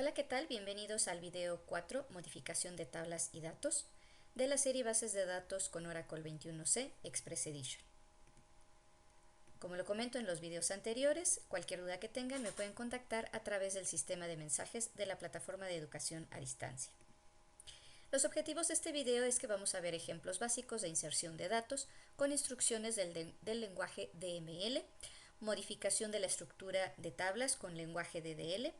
Hola, ¿qué tal? Bienvenidos al video 4, modificación de tablas y datos, de la serie Bases de Datos con Oracle 21C Express Edition. Como lo comento en los videos anteriores, cualquier duda que tengan me pueden contactar a través del sistema de mensajes de la plataforma de educación a distancia. Los objetivos de este video es que vamos a ver ejemplos básicos de inserción de datos con instrucciones del lenguaje DML, modificación de la estructura de tablas con lenguaje DDL,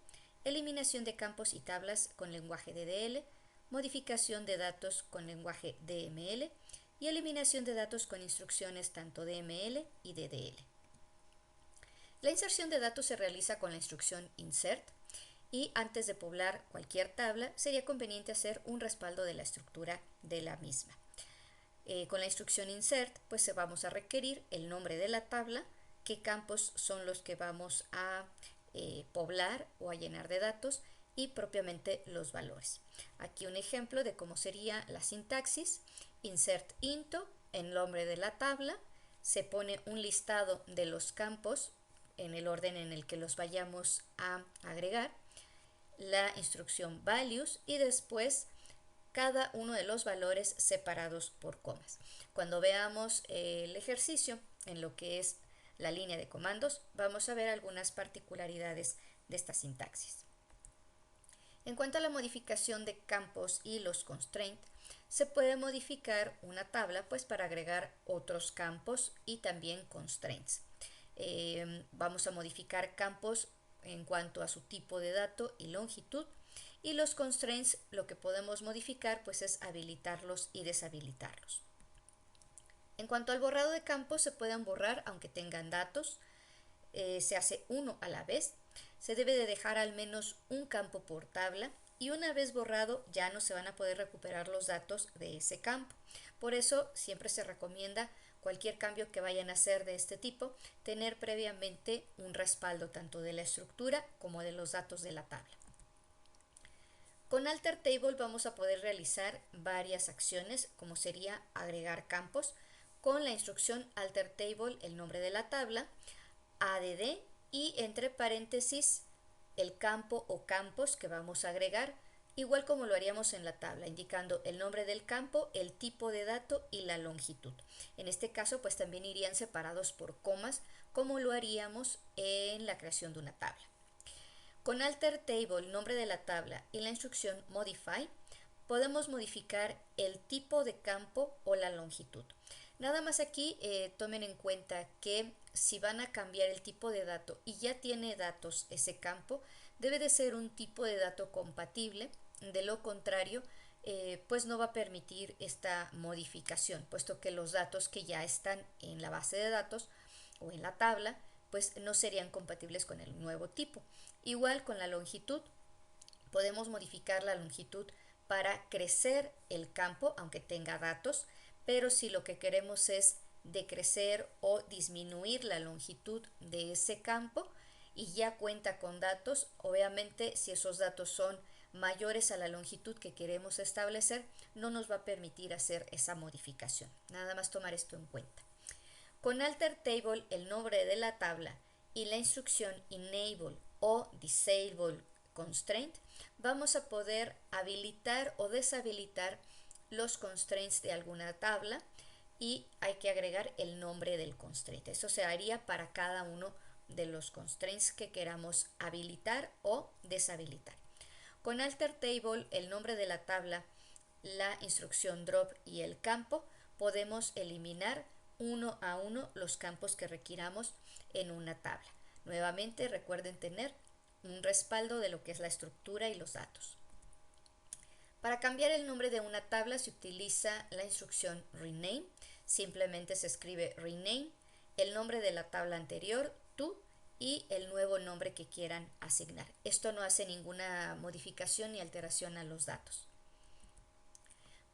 eliminación de campos y tablas con lenguaje DDL, modificación de datos con lenguaje DML y eliminación de datos con instrucciones tanto DML y DDL. La inserción de datos se realiza con la instrucción insert y antes de poblar cualquier tabla sería conveniente hacer un respaldo de la estructura de la misma. Con la instrucción insert pues vamos a requerir el nombre de la tabla, qué campos son los que vamos a poblar o a llenar de datos y propiamente los valores. Aquí un ejemplo de cómo sería la sintaxis: insert into, el nombre de la tabla, se pone un listado de los campos en el orden en el que los vayamos a agregar, la instrucción values y después cada uno de los valores separados por comas. Cuando veamos el ejercicio en lo que es la línea de comandos, vamos a ver algunas particularidades de esta sintaxis. En cuanto a la modificación de campos y los constraints, se puede modificar una tabla pues para agregar otros campos y también constraints. Vamos a modificar campos en cuanto a su tipo de dato y longitud, y los constraints lo que podemos modificar pues es habilitarlos y deshabilitarlos. En cuanto al borrado de campos, se pueden borrar aunque tengan datos, se hace uno a la vez, se debe de dejar al menos un campo por tabla y una vez borrado ya no se van a poder recuperar los datos de ese campo. Por eso siempre se recomienda cualquier cambio que vayan a hacer de este tipo, tener previamente un respaldo tanto de la estructura como de los datos de la tabla. Con Alter Table vamos a poder realizar varias acciones, como sería agregar campos con la instrucción Alter Table, el nombre de la tabla, add y entre paréntesis el campo o campos que vamos a agregar, igual como lo haríamos en la tabla, indicando el nombre del campo, el tipo de dato y la longitud. En este caso pues también irían separados por comas, como lo haríamos en la creación de una tabla. Con Alter Table, nombre de la tabla y la instrucción Modify, podemos modificar el tipo de campo o la longitud. Nada más aquí tomen en cuenta que si van a cambiar el tipo de dato y ya tiene datos ese campo, debe de ser un tipo de dato compatible. De lo contrario, pues no va a permitir esta modificación, puesto que los datos que ya están en la base de datos o en la tabla pues no serían compatibles con el nuevo tipo. Igual con la longitud, podemos modificar la longitud para crecer el campo aunque tenga datos, pero si lo que queremos es decrecer o disminuir la longitud de ese campo y ya cuenta con datos, obviamente si esos datos son mayores a la longitud que queremos establecer, no nos va a permitir hacer esa modificación. Nada más tomar esto en cuenta. Con Alter Table, el nombre de la tabla y la instrucción Enable o Disable Constraint, vamos a poder habilitar o deshabilitar los constraints de alguna tabla y hay que agregar el nombre del constraint. Eso se haría para cada uno de los constraints que queramos habilitar o deshabilitar. Con Alter Table, el nombre de la tabla, la instrucción drop y el campo, podemos eliminar uno a uno los campos que requiramos en una tabla. Nuevamente recuerden tener un respaldo de lo que es la estructura y los datos. Para cambiar el nombre de una tabla se utiliza la instrucción rename. Simplemente se escribe rename, el nombre de la tabla anterior, to, y el nuevo nombre que quieran asignar. Esto no hace ninguna modificación ni alteración a los datos.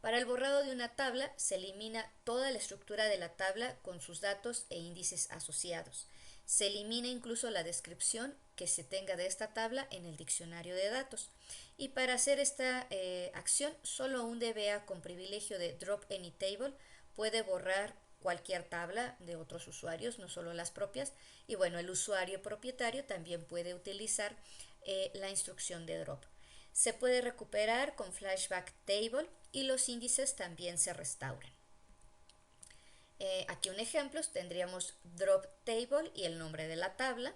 Para el borrado de una tabla se elimina toda la estructura de la tabla con sus datos e índices asociados. Se elimina incluso la descripción que se tenga de esta tabla en el diccionario de datos. Y para hacer esta acción, solo un DBA con privilegio de Drop Any Table puede borrar cualquier tabla de otros usuarios, no solo las propias. Y bueno, el usuario propietario también puede utilizar la instrucción de drop. Se puede recuperar con flashback table y los índices también se restauran. Aquí un ejemplo, tendríamos drop table y el nombre de la tabla.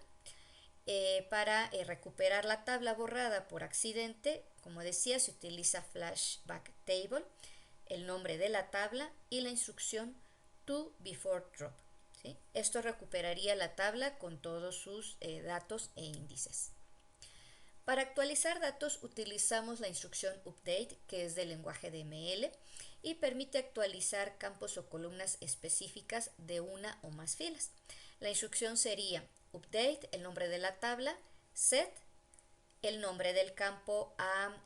Para recuperar la tabla borrada por accidente, como decía, se utiliza flashback table, el nombre de la tabla y la instrucción to before drop. ¿Sí? Esto recuperaría la tabla con todos sus datos e índices. Para actualizar datos utilizamos la instrucción update, que es del lenguaje DML y permite actualizar campos o columnas específicas de una o más filas. La instrucción sería update, el nombre de la tabla, set, el nombre del campo a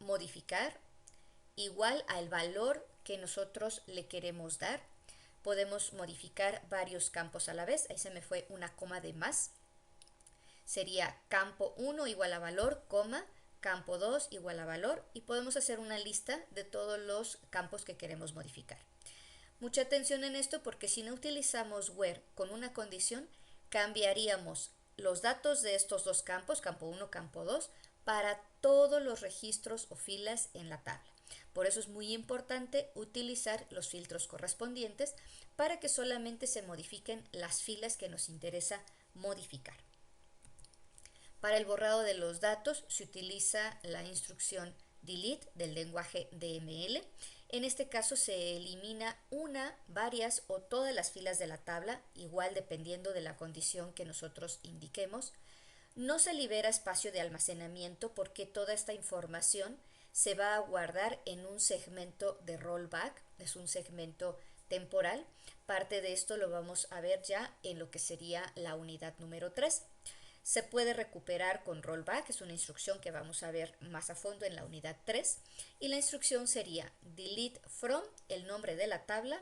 modificar, igual al valor que nosotros le queremos dar. Podemos modificar varios campos a la vez. Ahí se me fue una coma de más. Sería campo 1 igual a valor, coma, campo 2 igual a valor, y podemos hacer una lista de todos los campos que queremos modificar. Mucha atención en esto, porque si no utilizamos where con una condición, cambiaríamos los datos de estos dos campos, campo 1, campo 2, para todos los registros o filas en la tabla. Por eso es muy importante utilizar los filtros correspondientes para que solamente se modifiquen las filas que nos interesa modificar. Para el borrado de los datos se utiliza la instrucción delete del lenguaje DML. En este caso se elimina una, varias o todas las filas de la tabla, igual dependiendo de la condición que nosotros indiquemos. No se libera espacio de almacenamiento porque toda esta información se va a guardar en un segmento de rollback, es un segmento temporal. Parte de esto lo vamos a ver ya en lo que sería la unidad número 3. Se puede recuperar con rollback, es una instrucción que vamos a ver más a fondo en la unidad 3. Y la instrucción sería delete from, el nombre de la tabla,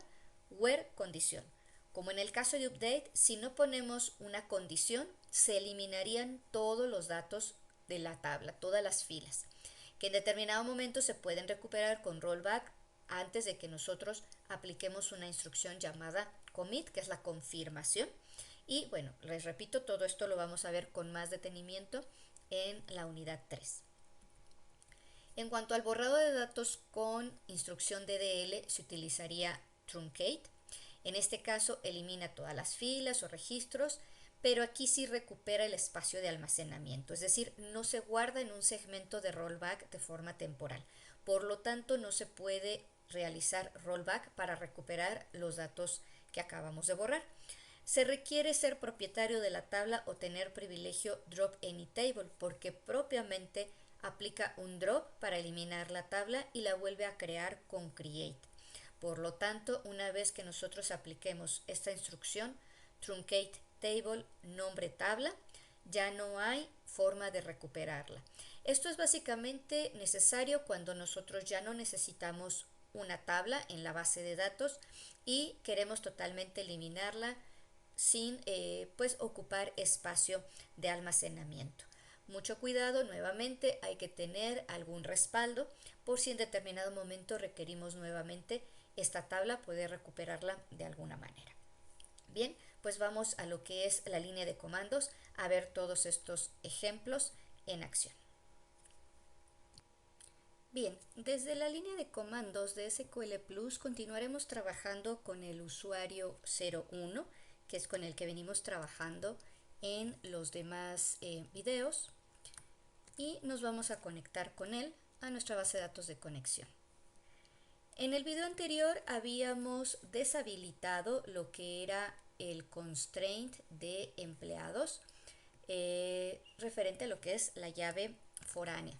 where condición. Como en el caso de update, si no ponemos una condición, se eliminarían todos los datos de la tabla, todas las filas, que en determinado momento se pueden recuperar con rollback antes de que nosotros apliquemos una instrucción llamada commit, que es la confirmación. Y bueno, les repito, todo esto lo vamos a ver con más detenimiento en la unidad 3. En cuanto al borrado de datos con instrucción DDL, se utilizaría truncate. En este caso elimina todas las filas o registros, pero aquí sí recupera el espacio de almacenamiento, es decir, no se guarda en un segmento de rollback de forma temporal. Por lo tanto, no se puede realizar rollback para recuperar los datos que acabamos de borrar. Se requiere ser propietario de la tabla o tener privilegio drop any table, porque propiamente aplica un drop para eliminar la tabla y la vuelve a crear con create. Por lo tanto, una vez que nosotros apliquemos esta instrucción, truncate table nombre tabla, ya no hay forma de recuperarla. Esto es básicamente necesario cuando nosotros ya no necesitamos una tabla en la base de datos y queremos totalmente eliminarla sin pues ocupar espacio de almacenamiento. Mucho cuidado, nuevamente hay que tener algún respaldo por si en determinado momento requerimos nuevamente esta tabla, poder recuperarla de alguna manera. Bien, pues vamos a lo que es la línea de comandos, a ver todos estos ejemplos en acción. Bien, desde la línea de comandos de SQL Plus continuaremos trabajando con el usuario 01, que es con el que venimos trabajando en los demás videos, y nos vamos a conectar con él a nuestra base de datos de conexión. En el video anterior habíamos deshabilitado lo que era el constraint de empleados referente a lo que es la llave foránea.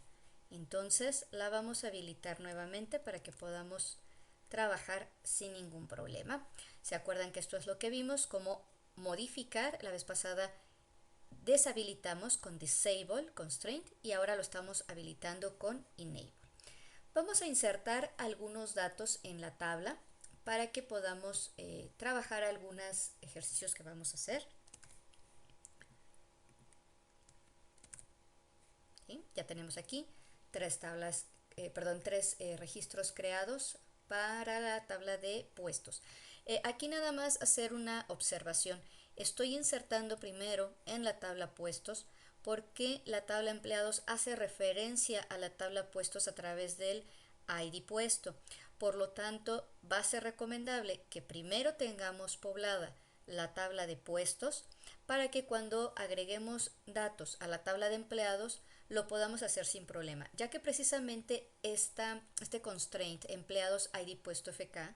Entonces la vamos a habilitar nuevamente para que podamos trabajar sin ningún problema. ¿Se acuerdan que esto es lo que vimos? Cómo modificar. La vez pasada deshabilitamos con disable constraint y ahora lo estamos habilitando con enable. Vamos a insertar algunos datos en la tabla para que podamos trabajar algunos ejercicios que vamos a hacer. ¿Sí? Ya tenemos aquí tres registros creados para la tabla de puestos. Aquí nada más hacer una observación. Estoy insertando primero en la tabla puestos porque la tabla empleados hace referencia a la tabla puestos a través del ID puesto. Por lo tanto, va a ser recomendable que primero tengamos poblada la tabla de puestos para que cuando agreguemos datos a la tabla de empleados lo podamos hacer sin problema, ya que precisamente este constraint empleados ID puesto FK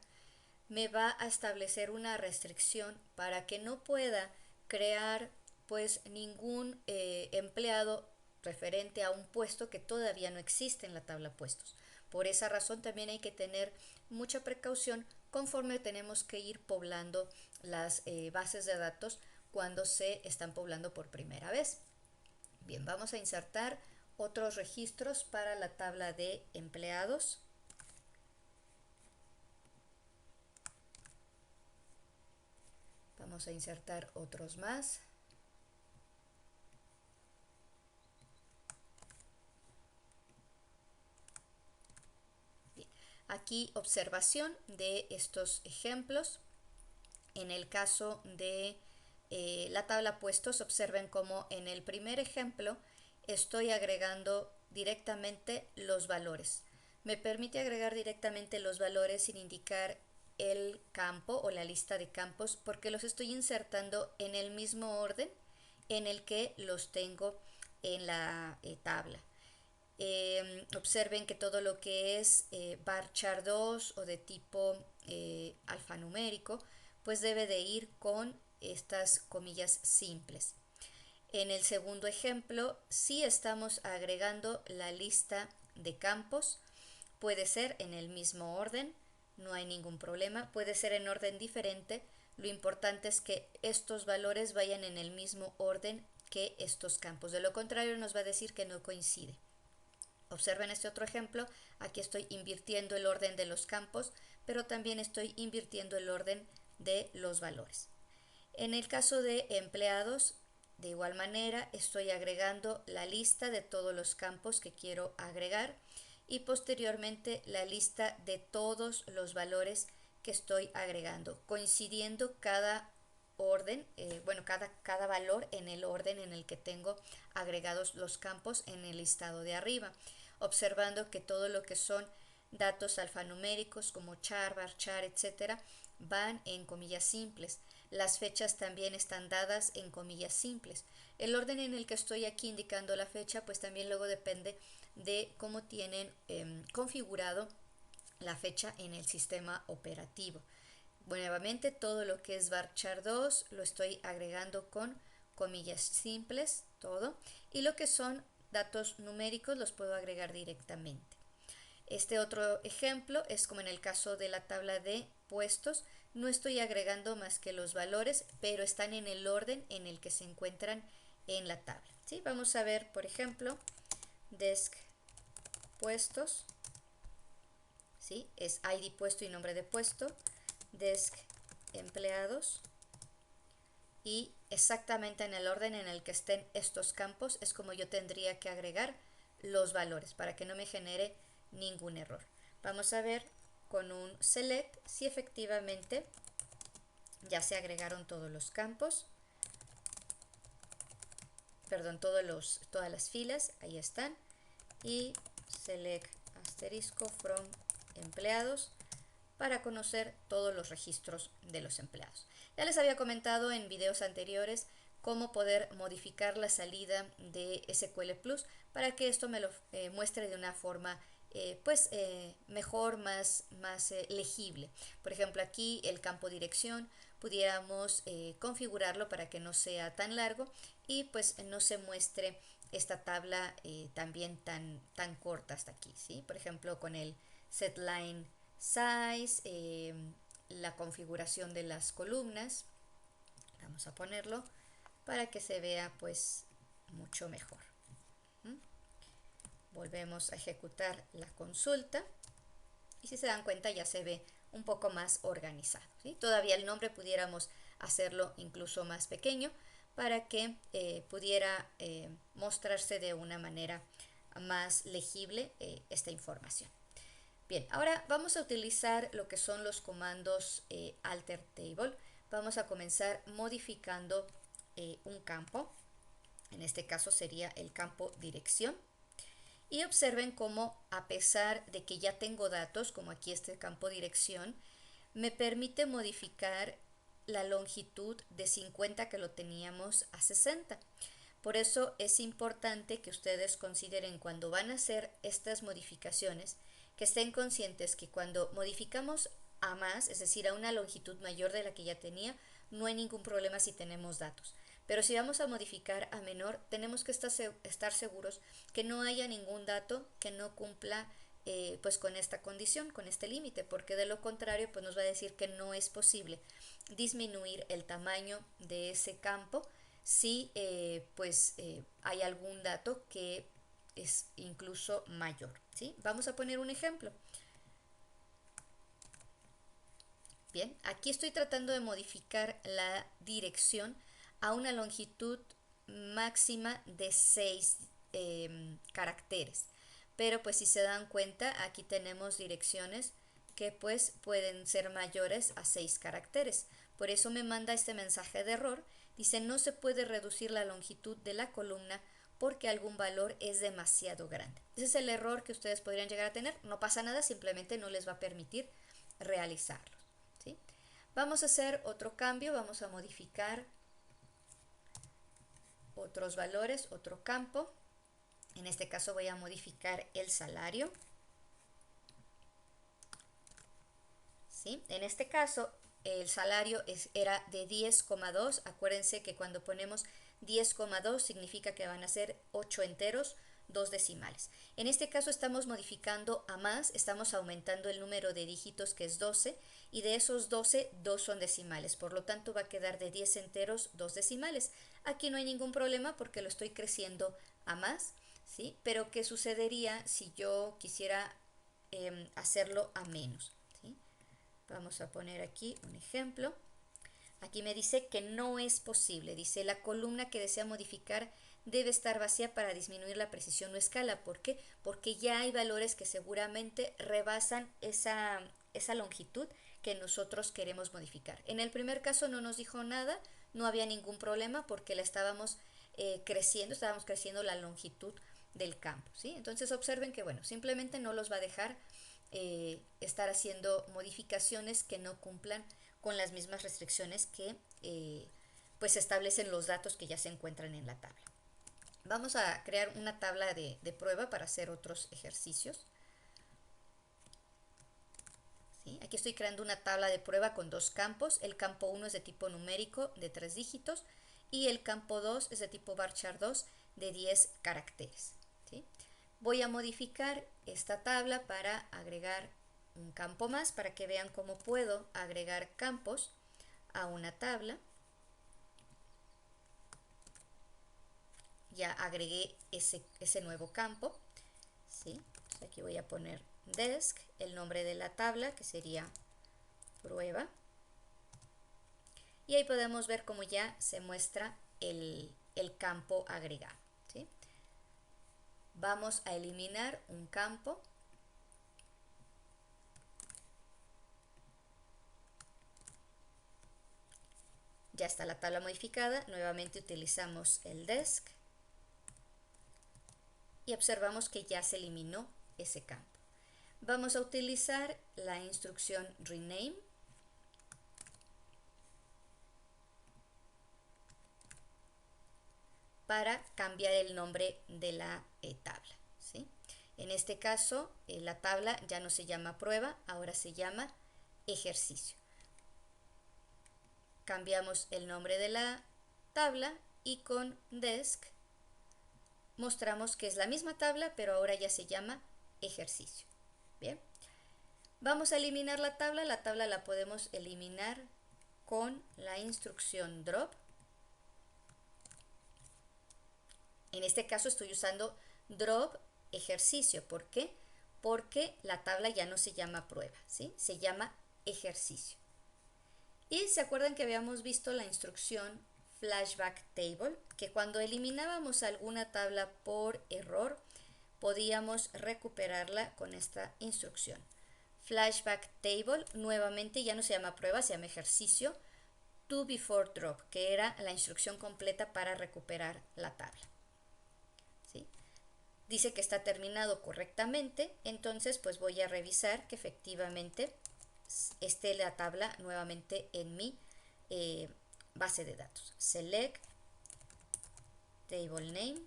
me va a establecer una restricción para que no pueda crear pues ningún empleado referente a un puesto que todavía no existe en la tabla puestos. Por esa razón también hay que tener mucha precaución conforme tenemos que ir poblando las bases de datos cuando se están poblando por primera vez. Bien, vamos a insertar otros registros para la tabla de empleados. Vamos a insertar otros más. Bien. Aquí observación de estos ejemplos. En el caso de la tabla puestos, observen cómo en el primer ejemplo estoy agregando directamente los valores. Me permite agregar directamente los valores sin indicar el campo o la lista de campos porque los estoy insertando en el mismo orden en el que los tengo en la tabla. Observen que todo lo que es varchar 2 o de tipo alfanumérico pues debe de ir con estas comillas simples. En el segundo ejemplo, si estamos agregando la lista de campos, puede ser en el mismo orden, no hay ningún problema, puede ser en orden diferente, lo importante es que estos valores vayan en el mismo orden que estos campos, de lo contrario nos va a decir que no coincide. Observen este otro ejemplo, aquí estoy invirtiendo el orden de los campos, pero también estoy invirtiendo el orden de los valores. En el caso de empleados, de igual manera estoy agregando la lista de todos los campos que quiero agregar y posteriormente la lista de todos los valores que estoy agregando, coincidiendo cada orden, cada valor en el orden en el que tengo agregados los campos en el listado de arriba, observando que todo lo que son datos alfanuméricos como char, varchar, etcétera, van en comillas simples. Las fechas también están dadas en comillas simples. El orden en el que estoy aquí indicando la fecha, pues también luego depende de cómo tienen configurado la fecha en el sistema operativo. Nuevamente, todo lo que es varchar 2 lo estoy agregando con comillas simples, todo. Y lo que son datos numéricos los puedo agregar directamente. Este otro ejemplo es como en el caso de la tabla de puestos, no estoy agregando más que los valores, pero están en el orden en el que se encuentran en la tabla. ¿Sí? Vamos a ver, por ejemplo, desk puestos, ¿sí? Es ID puesto y nombre de puesto, desk empleados, y exactamente en el orden en el que estén estos campos es como yo tendría que agregar los valores para que no me genere ningún error. Vamos a ver con un select si efectivamente ya se agregaron todos los campos, perdón, todas las filas, ahí están, y select asterisco from empleados para conocer todos los registros de los empleados. Ya les había comentado en videos anteriores cómo poder modificar la salida de SQL Plus para que esto me lo muestre de una forma mejor, más legible. Por ejemplo, aquí el campo dirección pudiéramos configurarlo para que no sea tan largo y pues no se muestre esta tabla también tan corta hasta aquí, ¿sí? Por ejemplo, con el setLine size, la configuración de las columnas, vamos a ponerlo para que se vea pues mucho mejor. Volvemos a ejecutar la consulta y si se dan cuenta ya se ve un poco más organizado, ¿sí? Todavía el nombre pudiéramos hacerlo incluso más pequeño para que pudiera mostrarse de una manera más legible esta información. Bien, ahora vamos a utilizar lo que son los comandos alter table. Vamos a comenzar modificando un campo. En este caso sería el campo dirección. Y observen cómo, a pesar de que ya tengo datos, como aquí este campo dirección, me permite modificar la longitud de 50 que lo teníamos a 60. Por eso es importante que ustedes consideren cuando van a hacer estas modificaciones, que estén conscientes que cuando modificamos a más, es decir, a una longitud mayor de la que ya tenía, no hay ningún problema si tenemos datos. Pero si vamos a modificar a menor, tenemos que estar seguros que no haya ningún dato que no cumpla pues con esta condición, con este límite, porque de lo contrario pues nos va a decir que no es posible disminuir el tamaño de ese campo si hay algún dato que es incluso mayor, ¿sí? Vamos a poner un ejemplo. Bien, aquí estoy tratando de modificar la dirección a una longitud máxima de 6 caracteres. Pero pues si se dan cuenta, aquí tenemos direcciones que pues pueden ser mayores a 6 caracteres. Por eso me manda este mensaje de error. Dice, no se puede reducir la longitud de la columna porque algún valor es demasiado grande. Ese es el error que ustedes podrían llegar a tener. No pasa nada, simplemente no les va a permitir realizarlo, ¿sí? Vamos a hacer otro cambio, vamos a modificar otros valores, otro campo. En este caso voy a modificar el salario, ¿sí? En este caso el salario era de 10,2. Acuérdense que cuando ponemos 10,2 significa que van a ser 8 enteros, 2 decimales. En este caso estamos modificando a más, estamos aumentando el número de dígitos, que es 12, y de esos 12, 2 son decimales. Por lo tanto va a quedar de 10 enteros, 2 decimales. Aquí no hay ningún problema porque lo estoy creciendo a más, ¿sí? Pero ¿qué sucedería si yo quisiera hacerlo a menos? ¿Sí? Vamos a poner aquí un ejemplo. Aquí me dice que no es posible. Dice, la columna que desea modificar debe estar vacía para disminuir la precisión o escala. ¿Por qué? Porque ya hay valores que seguramente rebasan esa longitud que nosotros queremos modificar. En el primer caso no nos dijo nada, no había ningún problema porque la estábamos creciendo la longitud del campo, ¿sí? Entonces observen que, bueno, simplemente no los va a dejar estar haciendo modificaciones que no cumplan con las mismas restricciones que pues establecen los datos que ya se encuentran en la tabla. Vamos a crear una tabla de prueba para hacer otros ejercicios. ¿Sí? Aquí estoy creando una tabla de prueba con dos campos. El campo 1 es de tipo numérico de 3 dígitos y el campo 2 es de tipo varchar 2 de 10 caracteres. ¿Sí? Voy a modificar esta tabla para agregar un campo más para que vean cómo puedo agregar campos a una tabla. Ya agregué ese nuevo campo, ¿sí? Entonces aquí voy a poner desk, el nombre de la tabla que sería prueba, y ahí podemos ver cómo ya se muestra el campo agregado, ¿sí? Vamos a eliminar un campo. Ya está la tabla modificada, nuevamente utilizamos el desk y observamos que ya se eliminó ese campo. Vamos a utilizar la instrucción rename para cambiar el nombre de la tabla, ¿sí? En este caso, la tabla ya no se llama prueba, ahora se llama ejercicio. Cambiamos el nombre de la tabla y con desk mostramos que es la misma tabla, pero ahora ya se llama ejercicio. Bien, vamos a eliminar la tabla la podemos eliminar con la instrucción drop. En este caso estoy usando drop ejercicio. ¿Por qué? Porque la tabla ya no se llama prueba, ¿sí? Se llama ejercicio. Y se acuerdan que habíamos visto la instrucción flashback table, que cuando eliminábamos alguna tabla por error, podíamos recuperarla con esta instrucción. Flashback table, nuevamente ya no se llama prueba, se llama ejercicio. to before drop, que era la instrucción completa para recuperar la tabla. ¿Sí? Dice que está terminado correctamente, entonces pues voy a revisar que efectivamente esté la tabla nuevamente en mi base de datos. Select table name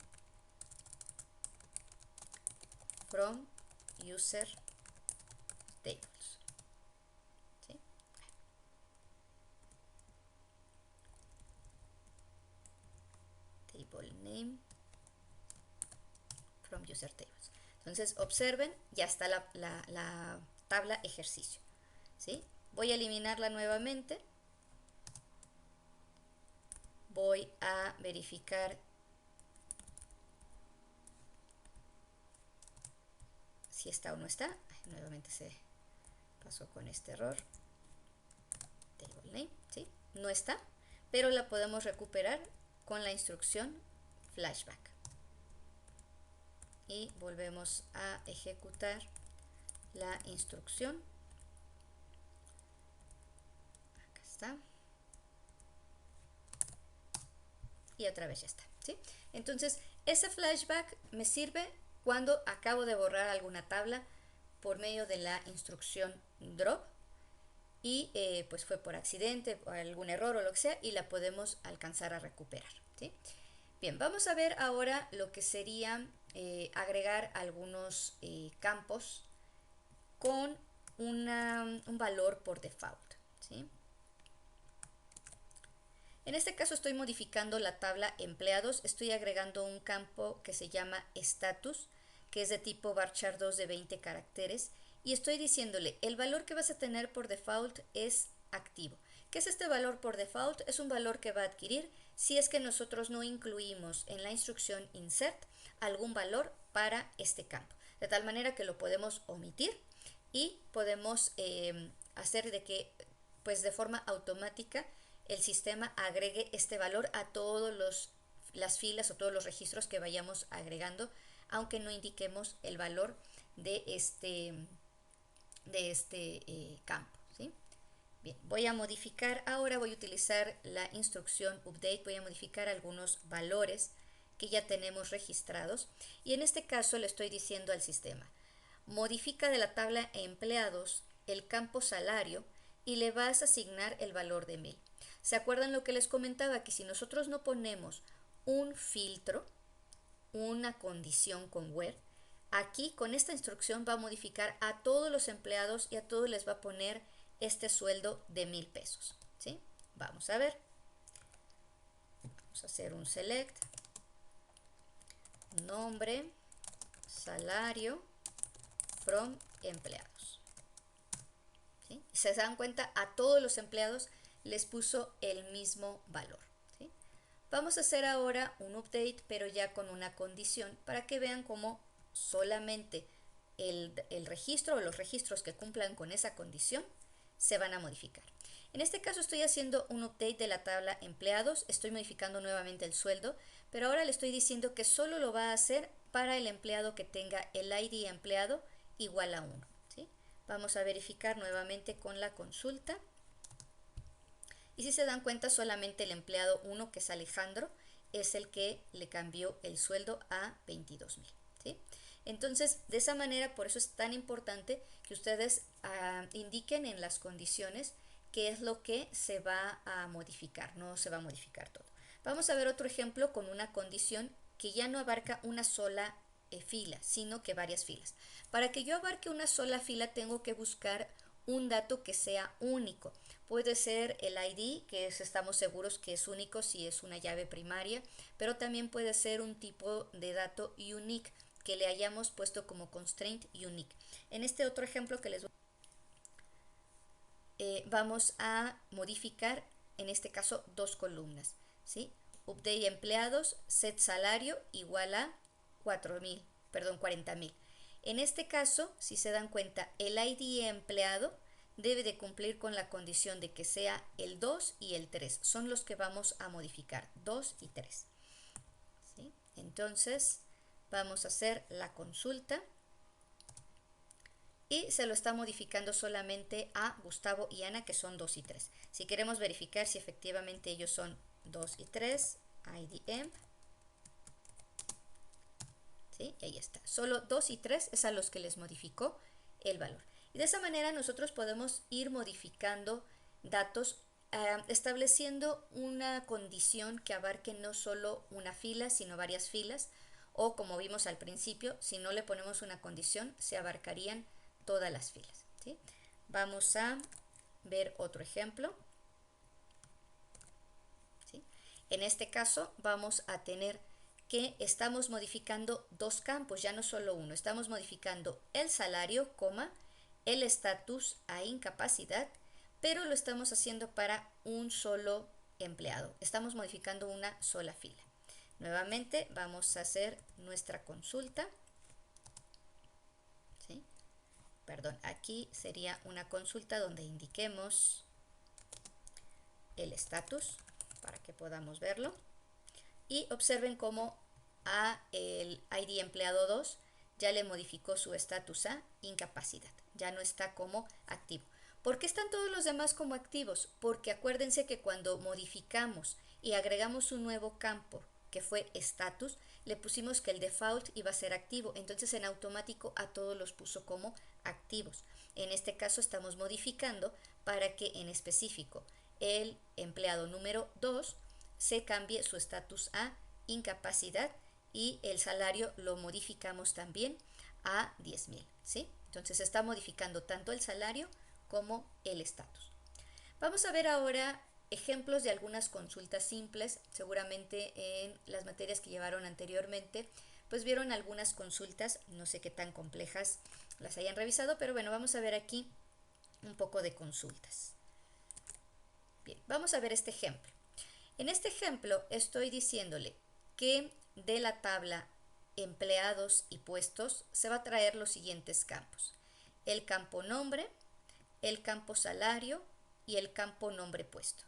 from user tables. ¿Sí? Table name from user tables. Entonces observen, ya está la tabla ejercicio. ¿Sí? Voy a eliminarla nuevamente. Voy a verificar si está o no está. Nuevamente se pasó con este error. Table name, ¿sí? No está, pero la podemos recuperar con la instrucción flashback. Y volvemos a ejecutar la instrucción. Acá está. Y otra vez ya está, ¿sí? Entonces, ese flashback me sirve cuando acabo de borrar alguna tabla por medio de la instrucción drop y pues fue por accidente, por algún error o lo que sea, y la podemos alcanzar a recuperar, ¿sí? Bien, vamos a ver ahora lo que sería agregar algunos campos con un valor por default, ¿sí? En este caso estoy modificando la tabla empleados, estoy agregando un campo que se llama status, que es de tipo varchar 2 de 20 caracteres, y estoy diciéndole, el valor que vas a tener por default es activo. ¿Qué es este valor por default? Es un valor que va a adquirir si es que nosotros no incluimos en la instrucción insert algún valor para este campo. De tal manera que lo podemos omitir y podemos hacer de que pues de forma automática el sistema agregue este valor a todas las filas o todos los registros que vayamos agregando, aunque no indiquemos el valor de este campo, ¿sí? Bien, voy a modificar, ahora voy a utilizar la instrucción update, voy a modificar algunos valores que ya tenemos registrados y en este caso le estoy diciendo al sistema, modifica de la tabla empleados el campo salario y le vas a asignar el valor de 1000. ¿Se acuerdan lo que les comentaba? Que si nosotros no ponemos un filtro, una condición con where, aquí con esta instrucción va a modificar a todos los empleados y a todos les va a poner este sueldo de 1000 pesos, ¿sí? Vamos a ver. Vamos a hacer un select, nombre, salario, from empleados. ¿Sí? Se dan cuenta, a todos los empleados les puso el mismo valor, ¿sí? Vamos a hacer ahora un update, pero ya con una condición para que vean cómo solamente el registro o los registros que cumplan con esa condición se van a modificar. En este caso estoy haciendo un update de la tabla empleados, estoy modificando nuevamente el sueldo, pero ahora le estoy diciendo que solo lo va a hacer para el empleado que tenga el ID empleado igual a 1. ¿Sí? Vamos a verificar nuevamente con la consulta. Y si se dan cuenta, solamente el empleado 1, que es Alejandro, es el que le cambió el sueldo a 22,000. ¿Sí? Entonces, de esa manera, por eso es tan importante que ustedes indiquen en las condiciones qué es lo que se va a modificar, no se va a modificar todo. Vamos a ver otro ejemplo con una condición que ya no abarca una sola fila, sino que varias filas. Para que yo abarque una sola fila tengo que buscar un dato que sea único. Puede ser el ID, que estamos seguros que es único si es una llave primaria, pero también puede ser un tipo de dato unique que le hayamos puesto como constraint unique. En este otro ejemplo que les voy vamos a modificar, en este caso, dos columnas, ¿sí? Update empleados, set salario igual a 40,000. En este caso, si se dan cuenta, el ID empleado debe de cumplir con la condición de que sea el 2 y el 3. Son los que vamos a modificar, 2 y 3. ¿Sí? Entonces, vamos a hacer la consulta y se lo está modificando solamente a Gustavo y Ana, que son 2 y 3. Si queremos verificar si efectivamente ellos son 2 y 3, IDEMP, ¿sí? Y ahí está. Solo 2 y 3 es a los que les modificó el valor. Y de esa manera nosotros podemos ir modificando datos estableciendo una condición que abarque no solo una fila, sino varias filas, o como vimos al principio, si no le ponemos una condición, se abarcarían todas las filas, ¿sí? Vamos a ver otro ejemplo, ¿sí? En este caso vamos a tener que estamos modificando dos campos, ya no solo uno. Estamos modificando el salario, el estatus a incapacidad, pero lo estamos haciendo para un solo empleado. Estamos modificando una sola fila. Nuevamente vamos a hacer nuestra consulta. ¿Sí? Perdón, aquí sería una consulta donde indiquemos el estatus para que podamos verlo. Y observen cómo a el ID empleado 2 ya le modificó su estatus a incapacidad. Ya no está como activo. ¿Por qué están todos los demás como activos? Porque acuérdense que cuando modificamos y agregamos un nuevo campo que fue status, le pusimos que el default iba a ser activo. Entonces en automático a todos los puso como activos. En este caso estamos modificando para que en específico el empleado número 2 se cambie su estatus a incapacidad y el salario lo modificamos también a 10,000, ¿sí? Entonces se está modificando tanto el salario como el estatus. Vamos a ver ahora ejemplos de algunas consultas simples. Seguramente en las materias que llevaron anteriormente pues vieron algunas consultas, no sé qué tan complejas las hayan revisado, pero bueno, vamos a ver aquí un poco de consultas. Bien, vamos a ver este ejemplo. En este ejemplo estoy diciéndole que de la tabla empleados y puestos se va a traer los siguientes campos: el campo nombre, el campo salario y el campo nombre puesto.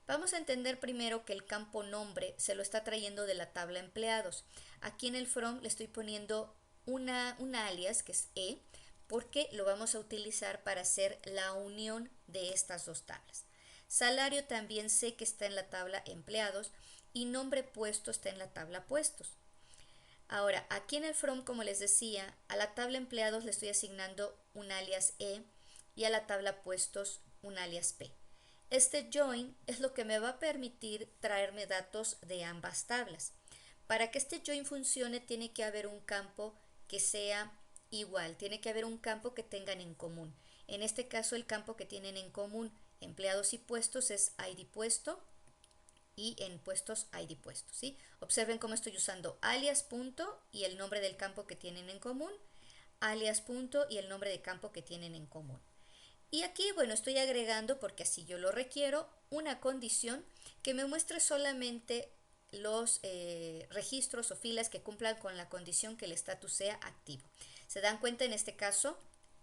Vamos a entender primero que el campo nombre se lo está trayendo de la tabla empleados. Aquí en el from le estoy poniendo una alias que es E, porque lo vamos a utilizar para hacer la unión de estas dos tablas. Salario también sé que está en la tabla empleados y nombre puesto está en la tabla puestos. Ahora, aquí en el from, como les decía, a la tabla empleados le estoy asignando un alias E y a la tabla puestos un alias P. Este join es lo que me va a permitir traerme datos de ambas tablas. Para que este join funcione tiene que haber un campo que sea igual, tiene que haber un campo que tengan en común. En este caso el campo que tienen en común empleados y puestos es ID puesto y en puestos ID puesto, ¿sí? Observen cómo estoy usando alias punto y el nombre del campo que tienen en común, alias punto y el nombre de campo que tienen en común. Y aquí, bueno, estoy agregando, porque así yo lo requiero, una condición que me muestre solamente los registros o filas que cumplan con la condición que el estatus sea activo. Se dan cuenta en este caso,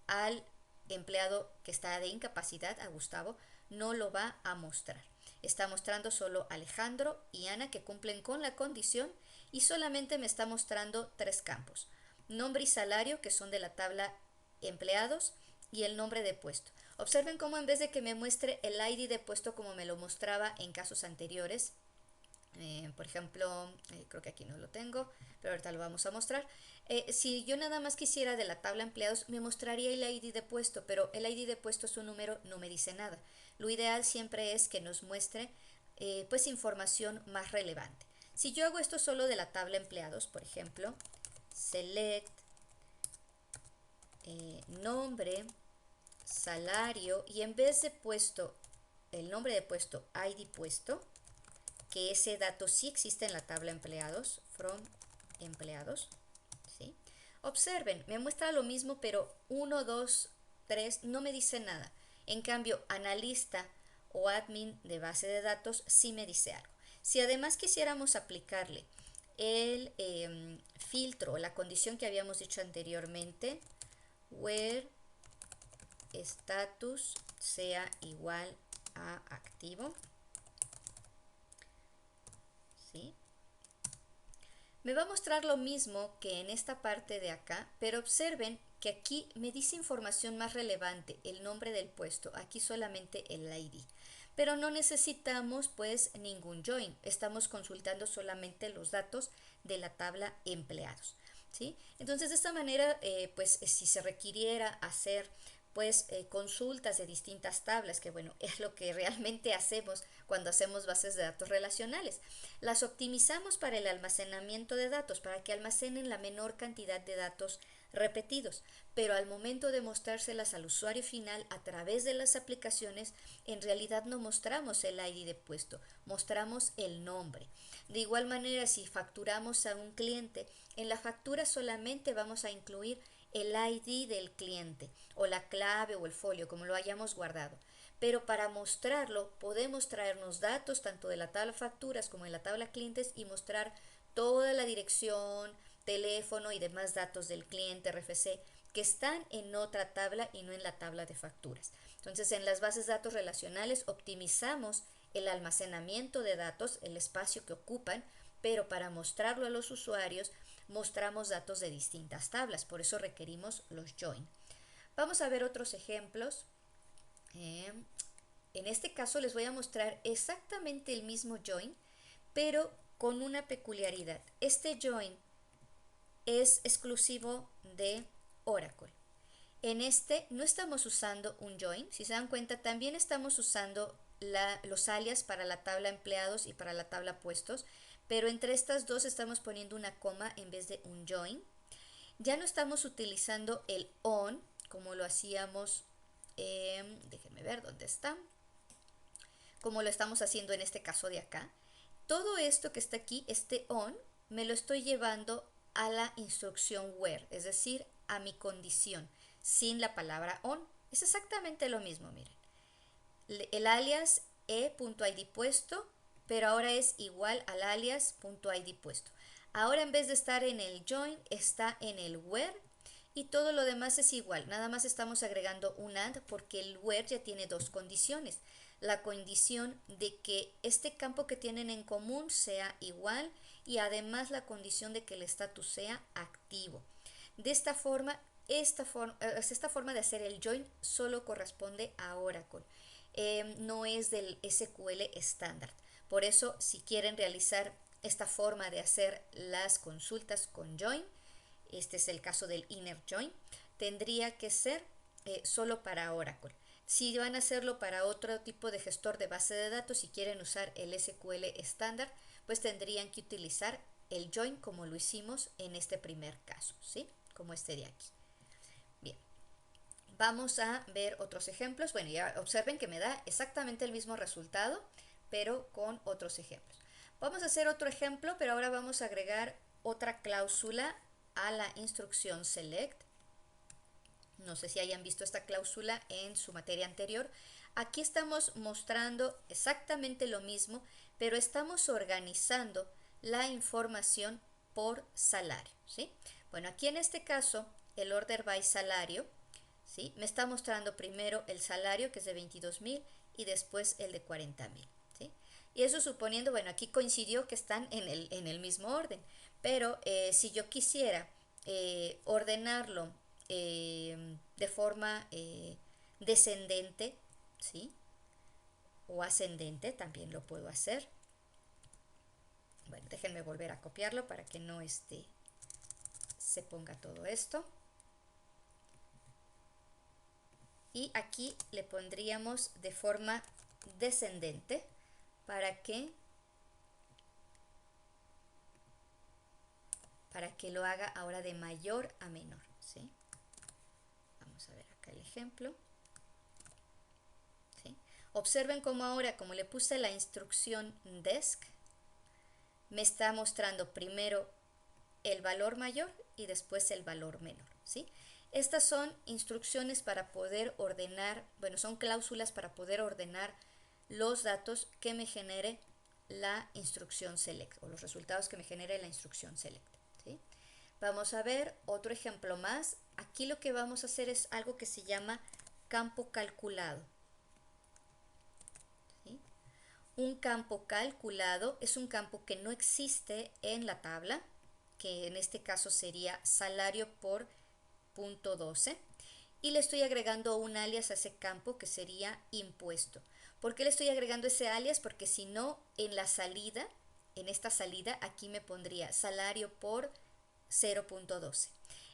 al empleado que está de incapacidad, a Gustavo, no lo va a mostrar. Está mostrando solo Alejandro y Ana que cumplen con la condición y solamente me está mostrando tres campos: nombre y salario, que son de la tabla empleados, y el nombre de puesto. Observen cómo en vez de que me muestre el ID de puesto como me lo mostraba en casos anteriores, por ejemplo, creo que aquí no lo tengo, pero ahorita lo vamos a mostrar. Si yo nada más quisiera de la tabla empleados, me mostraría el ID de puesto, pero el ID de puesto es un número, no me dice nada. Lo ideal siempre es que nos muestre pues información más relevante. Si yo hago esto solo de la tabla empleados, por ejemplo, select nombre, salario, y en vez de puesto, el nombre de puesto, ID puesto, que ese dato sí existe en la tabla empleados, from empleados, ¿sí? Observen, me muestra lo mismo, pero 1, 2, 3 no me dice nada. En cambio, analista o admin de base de datos sí me dice algo. Si además quisiéramos aplicarle el filtro, la condición que habíamos dicho anteriormente, where status sea igual a activo, ¿sí? Me va a mostrar lo mismo que en esta parte de acá, pero observen que aquí me dice información más relevante, el nombre del puesto, aquí solamente el ID. Pero no necesitamos pues ningún join, estamos consultando solamente los datos de la tabla empleados, ¿sí? Entonces de esta manera pues si se requiriera hacer pues consultas de distintas tablas, que bueno, es lo que realmente hacemos cuando hacemos bases de datos relacionales. Las optimizamos para el almacenamiento de datos, para que almacenen la menor cantidad de datos repetidos, pero al momento de mostrárselas al usuario final a través de las aplicaciones, en realidad no mostramos el ID de puesto, mostramos el nombre. De igual manera, si facturamos a un cliente, en la factura solamente vamos a incluir el ID del cliente o la clave o el folio, como lo hayamos guardado. Pero para mostrarlo podemos traernos datos tanto de la tabla facturas como de la tabla clientes y mostrar toda la dirección, teléfono y demás datos del cliente RFC que están en otra tabla y no en la tabla de facturas. Entonces, en las bases de datos relacionales optimizamos el almacenamiento de datos, el espacio que ocupan, pero para mostrarlo a los usuarios mostramos datos de distintas tablas, por eso requerimos los join. Vamos a ver otros ejemplos. En este caso les voy a mostrar exactamente el mismo join, pero con una peculiaridad. Este join es exclusivo de Oracle. En este no estamos usando un join, si se dan cuenta también estamos usando los alias para la tabla empleados y para la tabla puestos, pero entre estas dos estamos poniendo una coma en vez de un join. Ya no estamos utilizando el on como lo hacíamos, déjenme ver dónde está, como lo estamos haciendo en este caso de acá. Todo esto que está aquí, este on, me lo estoy llevando a la instrucción where, es decir, a mi condición, sin la palabra on. Es exactamente lo mismo, miren. El alias e.id puesto, pero ahora es igual al alias.id puesto. Ahora en vez de estar en el join, está en el where y todo lo demás es igual. Nada más estamos agregando un and porque el where ya tiene dos condiciones. La condición de que este campo que tienen en común sea igual y además la condición de que el estatus sea activo. De esta forma, esta forma de hacer el join solo corresponde a Oracle. No es del SQL estándar. Por eso, si quieren realizar esta forma de hacer las consultas con join, este es el caso del inner join, tendría que ser solo para Oracle. Si van a hacerlo para otro tipo de gestor de base de datos, si quieren usar el SQL estándar, pues tendrían que utilizar el join como lo hicimos en este primer caso, ¿sí? Como este de aquí. Bien, vamos a ver otros ejemplos. Bueno, ya observen que me da exactamente el mismo resultado, pero con otros ejemplos. Vamos a hacer otro ejemplo, pero ahora vamos a agregar otra cláusula a la instrucción select. No sé si hayan visto esta cláusula en su materia anterior. Aquí estamos mostrando exactamente lo mismo, pero estamos organizando la información por salario, ¿sí? Bueno, aquí en este caso, el order by salario, ¿sí? Me está mostrando primero el salario, que es de 22,000, y después el de 40,000, ¿sí? Y eso suponiendo, bueno, aquí coincidió que están en el mismo orden, pero si yo quisiera ordenarlo de forma descendente, ¿sí? O ascendente, también lo puedo hacer. Bueno, déjenme volver a copiarlo para que no se ponga todo esto. Y aquí le pondríamos de forma descendente para que lo haga ahora de mayor a menor, ¿sí? Vamos a ver acá el ejemplo. ¿Sí? Observen cómo ahora, como le puse la instrucción desc, me está mostrando primero el valor mayor y después el valor menor, ¿sí? Estas son instrucciones para poder ordenar, bueno, son cláusulas para poder ordenar los datos que me genere la instrucción select o los resultados que me genere la instrucción select, ¿sí? Vamos a ver otro ejemplo más. Aquí lo que vamos a hacer es algo que se llama campo calculado. ¿Sí? Un campo calculado es un campo que no existe en la tabla, que en este caso sería salario por punto 12, y le estoy agregando un alias a ese campo que sería impuesto. ¿Por qué le estoy agregando ese alias? Porque si no, en la salida, en esta salida, aquí me pondría salario por 0.12.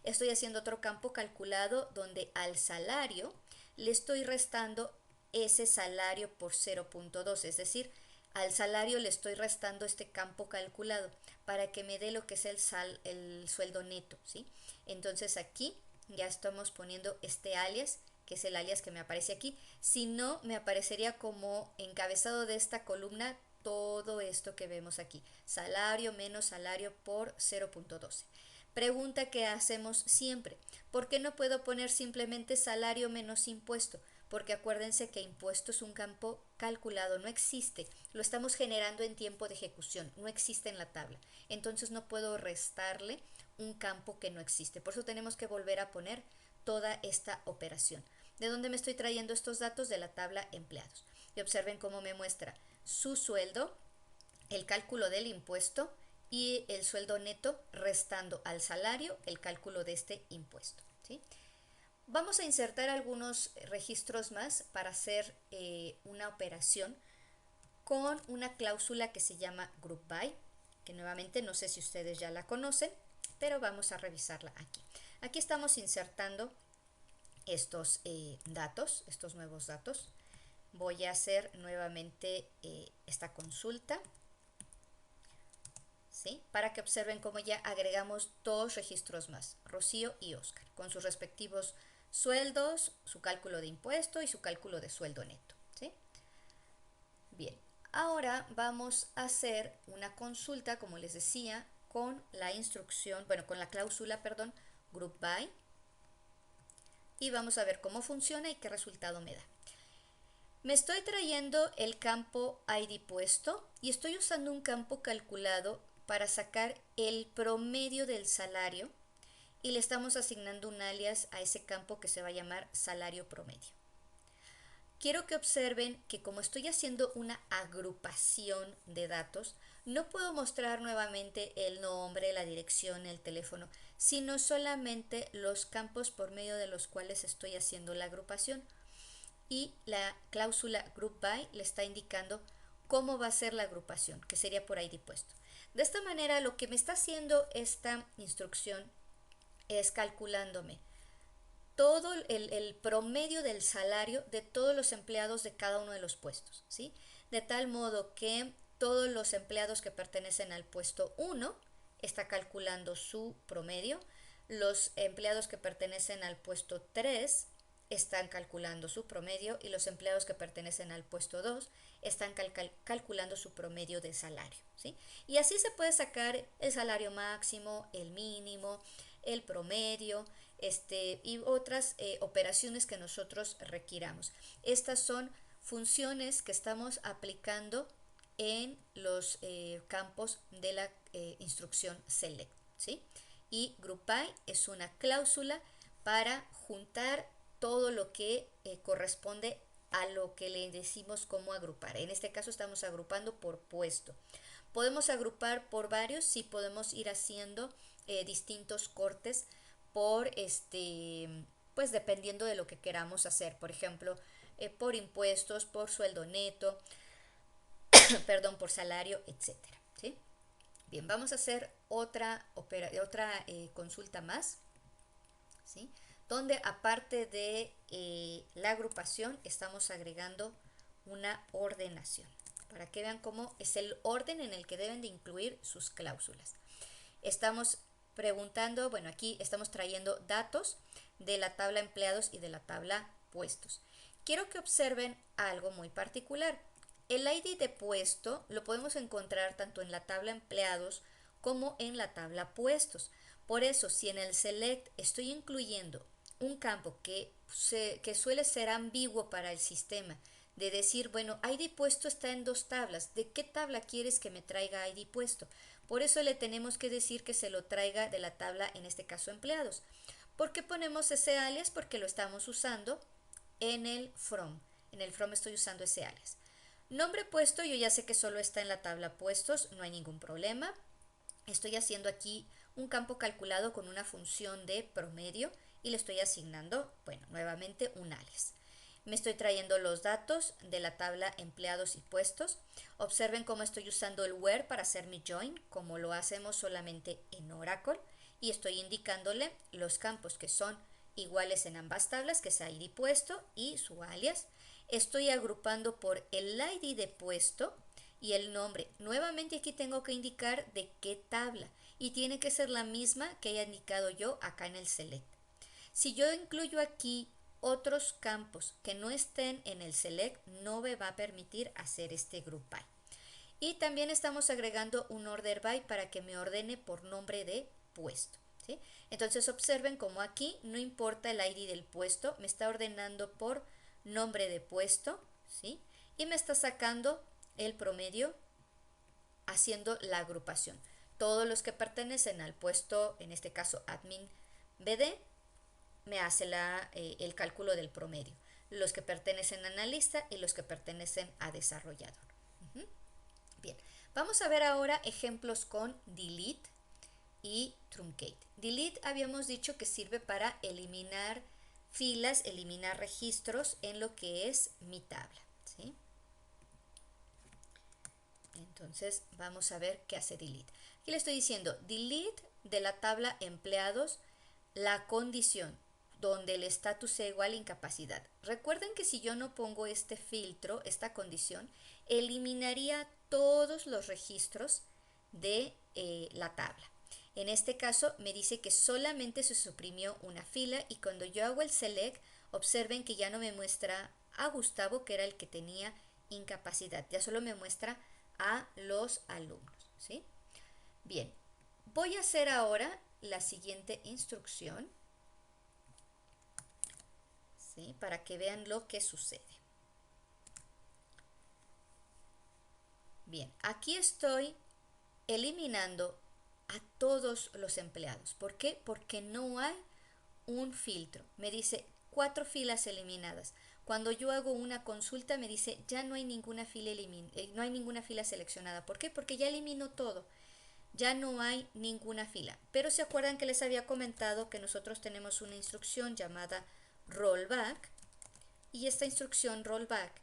Estoy haciendo otro campo calculado donde al salario le estoy restando ese salario por 0.12, es decir, al salario le estoy restando este campo calculado para que me dé lo que es el sueldo neto, ¿sí? Entonces aquí ya estamos poniendo este alias, que es el alias que me aparece aquí. Si no, me aparecería como encabezado de esta columna todo esto que vemos aquí, salario menos salario por 0.12. Pregunta que hacemos siempre, ¿por qué no puedo poner simplemente salario menos impuesto? Porque acuérdense que impuesto es un campo calculado, no existe, lo estamos generando en tiempo de ejecución, no existe en la tabla. Entonces no puedo restarle un campo que no existe. Por eso tenemos que volver a poner toda esta operación. ¿De dónde me estoy trayendo estos datos? De la tabla empleados. Y observen cómo me muestra su sueldo, el cálculo del impuesto y el sueldo neto restando al salario el cálculo de este impuesto, ¿sí? Vamos a insertar algunos registros más para hacer una operación con una cláusula que se llama group by, que nuevamente no sé si ustedes ya la conocen, pero vamos a revisarla aquí. Aquí estamos insertando estos datos, estos nuevos datos. Voy a hacer nuevamente esta consulta, ¿sí? Para que observen cómo ya agregamos dos registros más, Rocío y Oscar, con sus respectivos sueldos, su cálculo de impuesto y su cálculo de sueldo neto, ¿sí? Bien, ahora vamos a hacer una consulta, como les decía, con la instrucción, bueno, con la cláusula, perdón, group by, y vamos a ver cómo funciona y qué resultado me da. Me estoy trayendo el campo ID puesto y estoy usando un campo calculado para sacar el promedio del salario y le estamos asignando un alias a ese campo que se va a llamar salario promedio. Quiero que observen que como estoy haciendo una agrupación de datos, no puedo mostrar nuevamente el nombre, la dirección, el teléfono, sino solamente los campos por medio de los cuales estoy haciendo la agrupación. Y la cláusula group by le está indicando cómo va a ser la agrupación, que sería por ID puesto. De esta manera, lo que me está haciendo esta instrucción es calculándome todo el promedio del salario de todos los empleados de cada uno de los puestos, ¿sí? De tal modo que todos los empleados que pertenecen al puesto 1 está calculando su promedio, los empleados que pertenecen al puesto 3 están calculando su promedio y los empleados que pertenecen al puesto 2 están calculando su promedio de salario, ¿sí? Y así se puede sacar el salario máximo, el mínimo, el promedio, y otras operaciones que nosotros requiramos. Estas son funciones que estamos aplicando en los campos de la instrucción select, ¿sí? Y group by es una cláusula para juntar todo lo que corresponde a lo que le decimos cómo agrupar. En este caso estamos agrupando por puesto. Podemos agrupar por varios, sí podemos ir haciendo distintos cortes por pues dependiendo de lo que queramos hacer. Por ejemplo, por impuestos, por sueldo neto, perdón, por salario, etcétera, ¿sí? Bien, vamos a hacer otra consulta más, ¿sí? Donde aparte de la agrupación estamos agregando una ordenación para que vean cómo es el orden en el que deben de incluir sus cláusulas. Estamos preguntando, bueno, aquí estamos trayendo datos de la tabla empleados y de la tabla puestos. Quiero que observen algo muy particular. El ID de puesto lo podemos encontrar tanto en la tabla empleados como en la tabla puestos. Por eso, si en el select estoy incluyendo un campo que suele ser ambiguo para el sistema, de decir, bueno, ID puesto está en dos tablas, ¿de qué tabla quieres que me traiga ID puesto? Por eso le tenemos que decir que se lo traiga de la tabla, en este caso empleados. ¿Por qué ponemos ese alias? Porque lo estamos usando en el from. En el from estoy usando ese alias. Nombre puesto, yo ya sé que solo está en la tabla puestos, no hay ningún problema. Estoy haciendo aquí un campo calculado con una función de promedio y le estoy asignando, bueno, nuevamente un alias. Me estoy trayendo los datos de la tabla empleados y puestos. Observen cómo estoy usando el where para hacer mi join, como lo hacemos solamente en Oracle. Y estoy indicándole los campos que son iguales en ambas tablas, que es ID puesto y su alias. Estoy agrupando por el ID de puesto y el nombre. Nuevamente aquí tengo que indicar de qué tabla y tiene que ser la misma que haya indicado yo acá en el select. Si yo incluyo aquí otros campos que no estén en el select, no me va a permitir hacer este group by. Y también estamos agregando un order by para que me ordene por nombre de puesto, ¿sí? Entonces observen como aquí no importa el ID del puesto, me está ordenando por nombre de puesto, ¿sí? Y me está sacando el promedio haciendo la agrupación. Todos los que pertenecen al puesto, en este caso admin BD, me hace el cálculo del promedio. Los que pertenecen a analista y los que pertenecen a desarrollador. Bien, vamos a ver ahora ejemplos con delete y truncate. Delete habíamos dicho que sirve para eliminar filas, eliminar registros en lo que es mi tabla, ¿sí? Entonces vamos a ver qué hace delete. Aquí le estoy diciendo delete de la tabla empleados la condición donde el estatus sea igual a incapacidad. Recuerden que si yo no pongo este filtro, esta condición, eliminaría todos los registros de la tabla. En este caso me dice que solamente se suprimió una fila y cuando yo hago el select, observen que ya no me muestra a Gustavo, que era el que tenía incapacidad, ya solo me muestra a los alumnos, ¿sí? Bien, voy a hacer ahora la siguiente instrucción, ¿sí? Para que vean lo que sucede. Bien, aquí estoy eliminando a todos los empleados. ¿Por qué? Porque no hay un filtro. Me dice 4 filas eliminadas. Cuando yo hago una consulta me dice ya no hay ninguna fila no hay ninguna fila seleccionada. ¿Por qué? Porque ya eliminó todo. Ya no hay ninguna fila. Pero se acuerdan que les había comentado que nosotros tenemos una instrucción llamada rollback y esta instrucción rollback,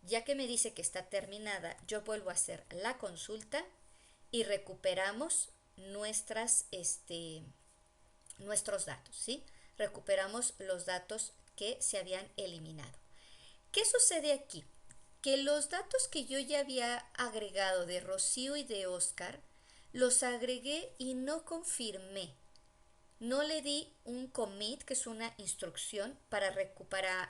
ya que me dice que está terminada, yo vuelvo a hacer la consulta y recuperamos nuestros datos, ¿sí? Recuperamos los datos que se habían eliminado. ¿Qué sucede aquí? Que los datos que yo ya había agregado de Rocío y de Oscar, los agregué y no confirmé. No le di un commit, que es una instrucción para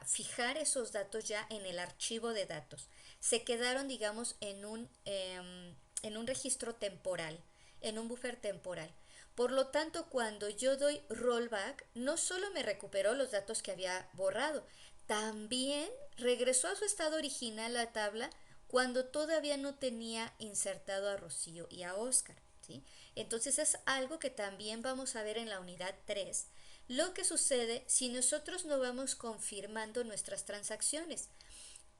fijar esos datos ya en el archivo de datos. Se quedaron, digamos, en un registro temporal, en un buffer temporal. Por lo tanto, cuando yo doy rollback, no solo me recuperó los datos que había borrado, también regresó a su estado original la tabla cuando todavía no tenía insertado a Rocío y a Oscar, ¿sí? Entonces es algo que también vamos a ver en la unidad 3, lo que sucede si nosotros no vamos confirmando nuestras transacciones.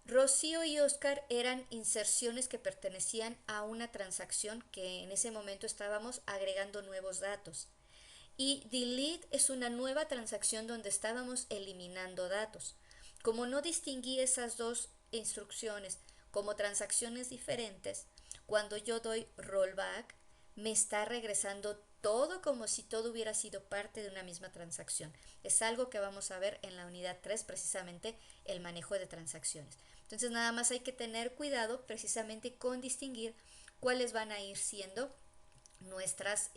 Rocío y Oscar eran inserciones que pertenecían a una transacción que en ese momento estábamos agregando nuevos datos. Y delete es una nueva transacción donde estábamos eliminando datos. Como no distinguí esas dos instrucciones como transacciones diferentes, cuando yo doy rollback, me está regresando todo como si todo hubiera sido parte de una misma transacción. Es algo que vamos a ver en la unidad 3, precisamente el manejo de transacciones. Entonces nada más hay que tener cuidado precisamente con distinguir cuáles van a ir siendo nuestras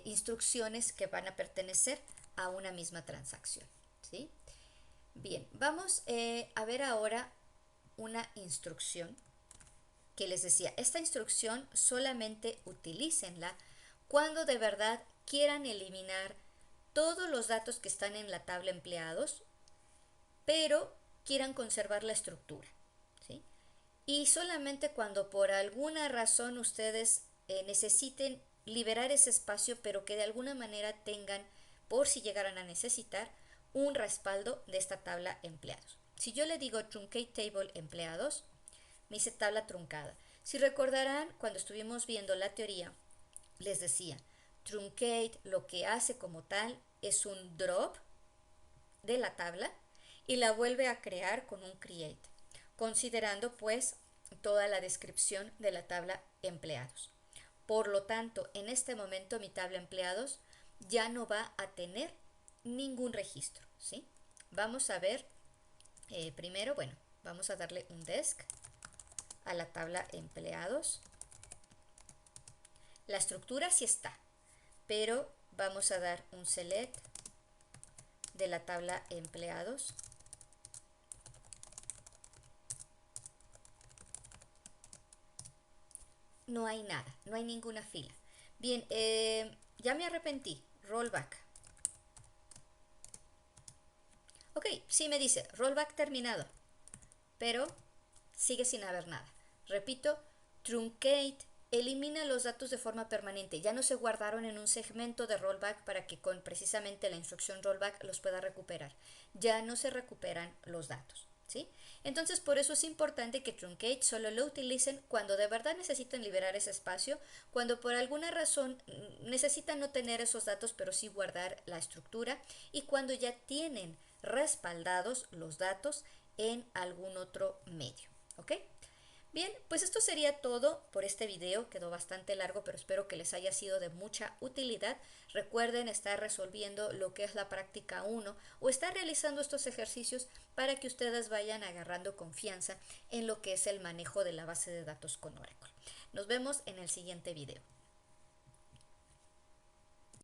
instrucciones que van a pertenecer a una misma transacción, ¿sí? Bien, vamos a ver ahora una instrucción que les decía, esta instrucción solamente utilícenla cuando de verdad quieran eliminar todos los datos que están en la tabla empleados, pero quieran conservar la estructura, ¿sí? Y solamente cuando por alguna razón ustedes necesiten liberar ese espacio, pero que de alguna manera tengan, por si llegaran a necesitar, un respaldo de esta tabla empleados. Si yo le digo truncate table empleados, me dice tabla truncada. Si recordarán, cuando estuvimos viendo la teoría les decía, truncate lo que hace como tal es un drop de la tabla y la vuelve a crear con un create, considerando pues toda la descripción de la tabla empleados. Por lo tanto, en este momento mi tabla empleados ya no va a tener ningún registro, ¿sí? Vamos a ver, primero, bueno, vamos a darle un desk a la tabla empleados. La estructura sí está, pero vamos a dar un select de la tabla empleados. No hay nada, no hay ninguna fila. Bien, ya me arrepentí. Rollback. Ok, sí me dice rollback terminado, pero sigue sin haber nada. Repito, truncate elimina los datos de forma permanente. Ya no se guardaron en un segmento de rollback para que con precisamente la instrucción rollback los pueda recuperar. Ya no se recuperan los datos, ¿sí? Entonces, por eso es importante que truncate solo lo utilicen cuando de verdad necesitan liberar ese espacio, cuando por alguna razón necesitan no tener esos datos, pero sí guardar la estructura, y cuando ya tienen respaldados los datos en algún otro medio, ¿ok? Bien, pues esto sería todo por este video. Quedó bastante largo, pero espero que les haya sido de mucha utilidad. Recuerden estar resolviendo lo que es la práctica 1 o estar realizando estos ejercicios para que ustedes vayan agarrando confianza en lo que es el manejo de la base de datos con Oracle. Nos vemos en el siguiente video.